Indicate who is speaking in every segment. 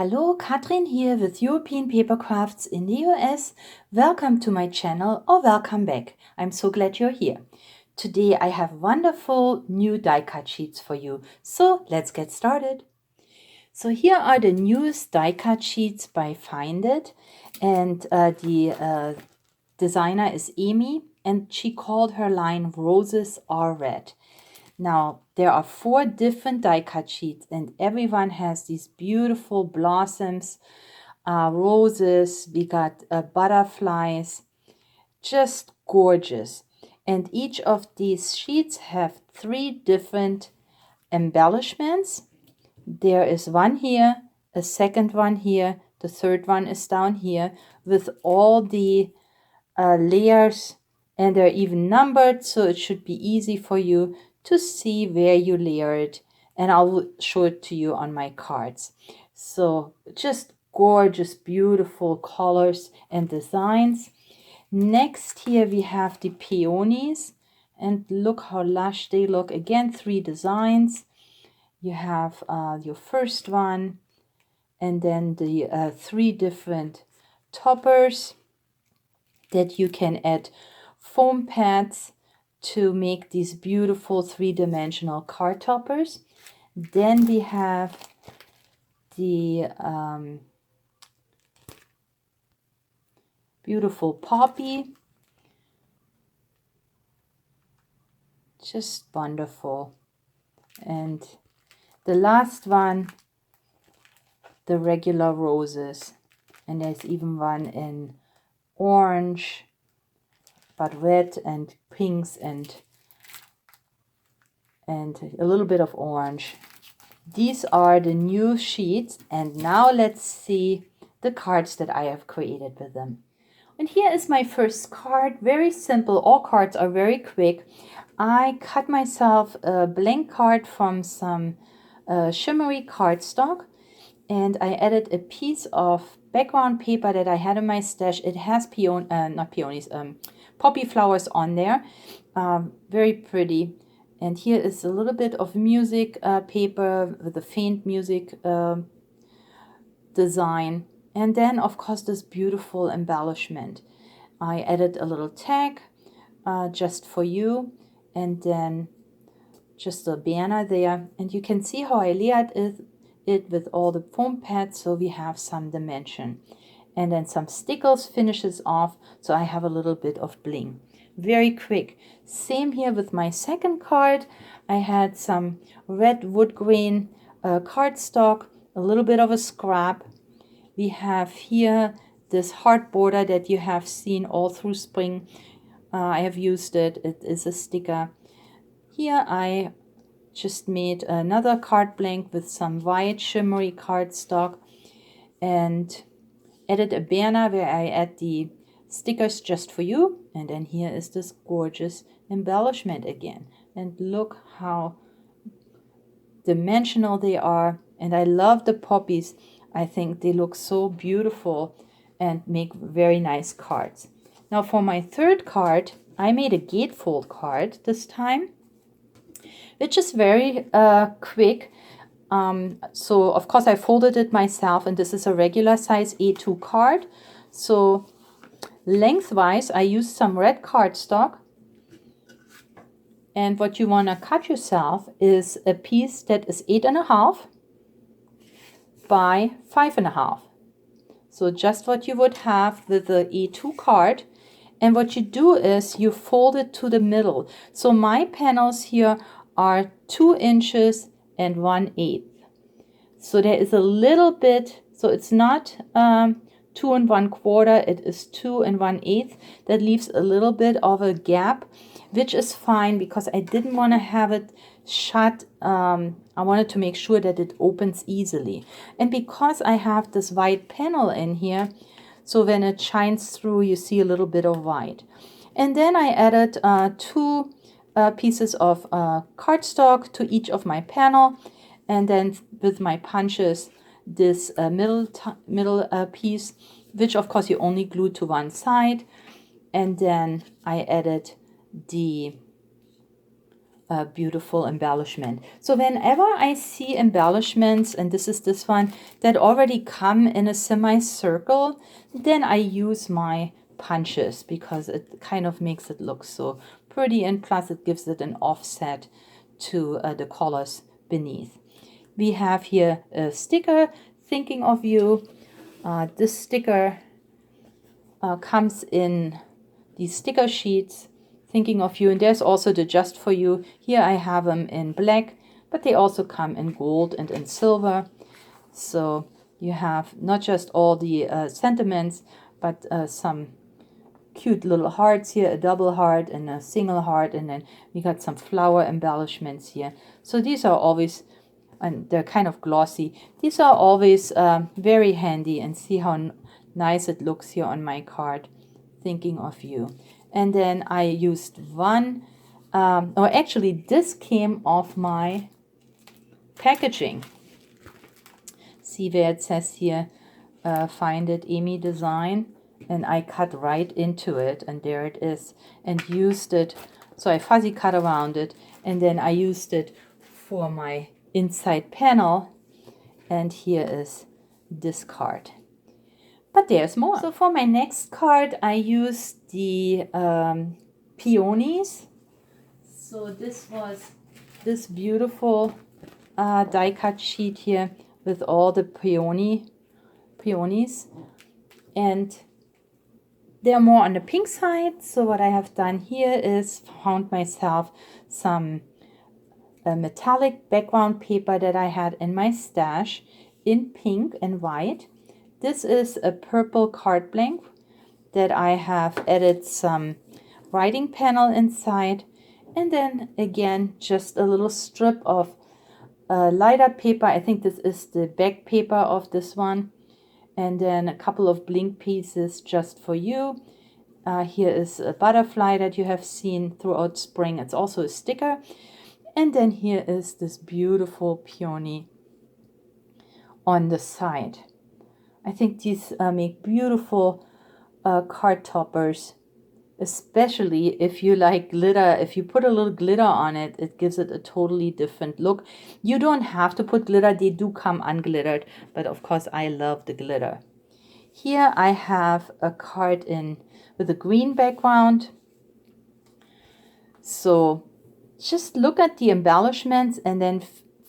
Speaker 1: Hallo, Katrin here with European Paper Crafts in the US. Welcome to my channel or welcome back. I'm so glad you're here. Today I have wonderful new die cut sheets for you. So let's get started. So here are the newest die cut sheets by Find It, and the designer is Amy, and she called her line Roses Are Red. Now, there are 4 different die cut sheets, and everyone has these beautiful blossoms, roses, we got butterflies, just gorgeous. And each of these sheets have 3 different embellishments. There is one here, a second one here, the third one is down here with all the layers, and they're even numbered, so it should be easy for you to see where you layer it, and I'll show it to you on my cards. So just gorgeous, beautiful colors and designs. Next here we have the peonies, and look how lush they look. Again, 3 designs. You have your first one, and then the 3 different toppers that you can add foam pads to make these beautiful 3-dimensional card toppers. Then we have the beautiful poppy. Just wonderful. And the last one, the regular roses. And there's even one in orange, but red and pinks and a little bit of orange. These are the new sheets, and now let's see the cards that I have created with them. And here is my first card. Very simple. All cards are very quick. I cut myself a blank card from some shimmery cardstock, and I added a piece of background paper that I had in my stash. It has poppy flowers on there. Very pretty. And here is a little bit of music paper with a faint music design. And then, of course, this beautiful embellishment. I added a little tag just for you, and then just a banner there. And you can see how I layered it with all the foam pads, so we have some dimension. And then some stickers finishes off, so I have a little bit of bling. Very quick. Same here with my second card. I had some red wood grain cardstock, a little bit of a scrap. We have here this heart border that you have seen all through spring. I have used it. It is a sticker. Here I just made another card blank with some white shimmery cardstock and added a banner where I add the stickers just for you. And then here is this gorgeous embellishment again. And look how dimensional they are. And I love the poppies. I think they look so beautiful and make very nice cards. Now for my third card, I made a gatefold card this time, which is very quick. So of course I folded it myself, and this is a regular size A2 card. So lengthwise I used some red cardstock, and what you want to cut yourself is a piece that is 8.5 by 5.5. So just what you would have with the A2 card. And what you do is you fold it to the middle. So my panels here are 2 inches and 1/8. So there is a little bit, so it's not 2 1/4, it is 2 1/8. That leaves a little bit of a gap, which is fine because I didn't want to have it shut. I wanted to make sure that it opens easily. And because I have this white panel in here, so when it shines through, you see a little bit of white. And then I added 2 pieces of cardstock to each of my panel, and then with my punches this middle piece, which of course you only glue to one side. And then I added the beautiful embellishment. So whenever I see embellishments, and this is this one, that already come in a semicircle, then I use my punches because it kind of makes it look so pretty, and plus it gives it an offset to the colors beneath. We have here a sticker, thinking of you. This sticker comes in these sticker sheets, thinking of you, and there's also the just for you. Here I have them in black, but they also come in gold and in silver. So you have not just all the sentiments, but some cute little hearts here, a double heart and a single heart, and then we got some flower embellishments here. So these are always, and they're kind of glossy, these are always very handy, and see how nice it looks here on my card, thinking of you. And then I used one, or actually this came off my packaging. See where it says here, find it, Amy Design, and I cut right into it, and there it is, and used it. So I fuzzy cut around it, and then I used it for my inside panel, and here is this card. But there's more. So for my next card, I used the peonies. So this was this beautiful die cut sheet here with all the peonies, and they're more on the pink side. So what I have done here is found myself some metallic background paper that I had in my stash in pink and white. This is a purple card blank that I have added some writing panel inside, and then again just a little strip of lighter paper. I think this is the back paper of this one, and then a couple of bling pieces just for you. Here is a butterfly that you have seen throughout spring. It's also a sticker. And then here is this beautiful peony on the side. I think these make beautiful card toppers, especially if you like glitter. If you put a little glitter on it, it gives it a totally different look. You don't have to put glitter. They do come unglittered, but of course I love the glitter. Here I have a card in with a green background. So just look at the embellishments and then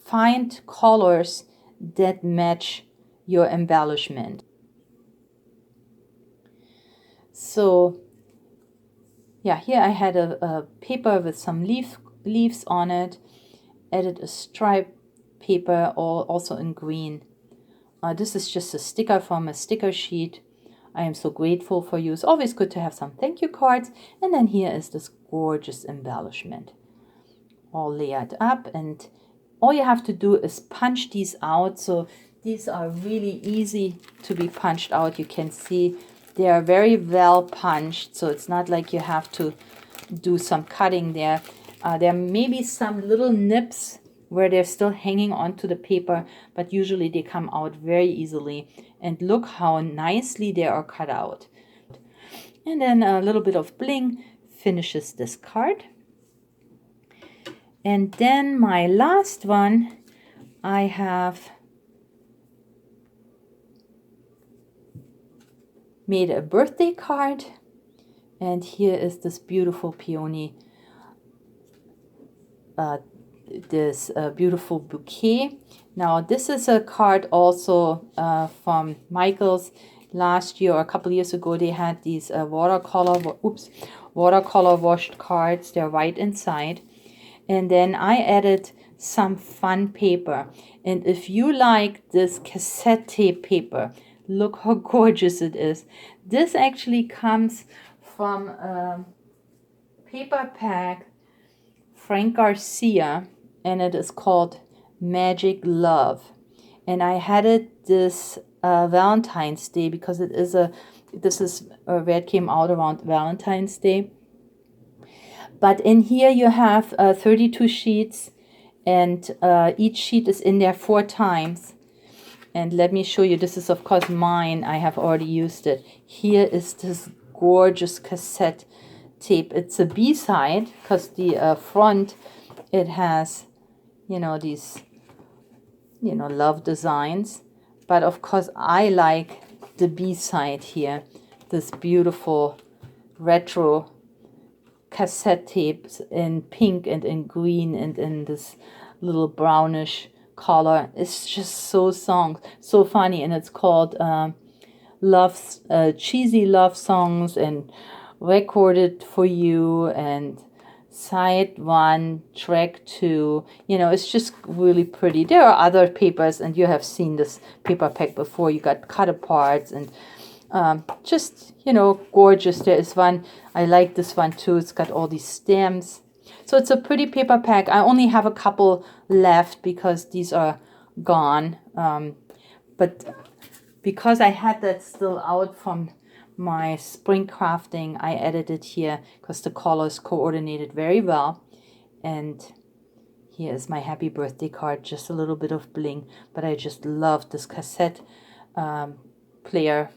Speaker 1: find colors that match your embellishment. So yeah, here I had a paper with some leaves on it, added a stripe paper, also in green. This is just a sticker from a sticker sheet. I am so grateful for you. It's always good to have some thank you cards. And then here is this gorgeous embellishment, all layered up, and all you have to do is punch these out. So these are really easy to be punched out. You can see they are very well punched, so it's not like you have to do some cutting there. There may be some little nips where they're still hanging onto the paper, but usually they come out very easily. And look how nicely they are cut out. And then a little bit of bling finishes this card. And then my last one, I have made a birthday card, and here is this beautiful peony, this beautiful bouquet. Now this is a card also from Michael's. Last year or a couple years ago, they had these watercolor washed cards. They're white inside. And then I added some fun paper. And if you like this cassette tape paper, look how gorgeous it is. This actually comes from a paper pack, Frank Garcia, and it is called Magic Love. And I had it this Valentine's Day because this is where it came out around Valentine's Day. But in here you have 32 sheets, and each sheet is in there 4 times. And let me show you, this is of course mine, I have already used it. Here is this gorgeous cassette tape. It's a B-side because the front it has, you know, these, you know, love designs. But of course, I like the B side here, this beautiful retro cassette tapes in pink and in green and in this little brownish color. It's just so funny, and it's called cheesy love songs and recorded for you and side 1, track 2. You know, it's just really pretty. There are other papers, and you have seen this paper pack before. You got cut aparts and just, you know, gorgeous. There is one, I like this one too. It's got all these stamps. So it's a pretty paper pack. I only have a couple left because these are gone. But because I had that still out from my spring crafting, I added it here because the colors coordinated very well. And here is my happy birthday card, just a little bit of bling. But I just love this cassette player.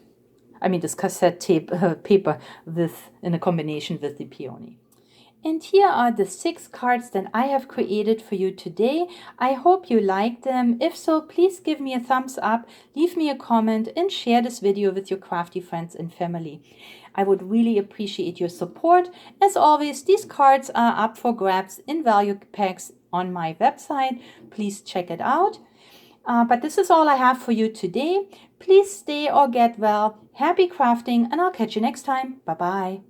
Speaker 1: I mean, this cassette tape paper in a combination with the peony. And here are the 6 cards that I have created for you today. I hope you liked them. If so, please give me a thumbs up, leave me a comment, and share this video with your crafty friends and family. I would really appreciate your support. As always, these cards are up for grabs in value packs on my website. Please check it out. But this is all I have for you today. Please stay or get well. Happy crafting, and I'll catch you next time. Bye-bye.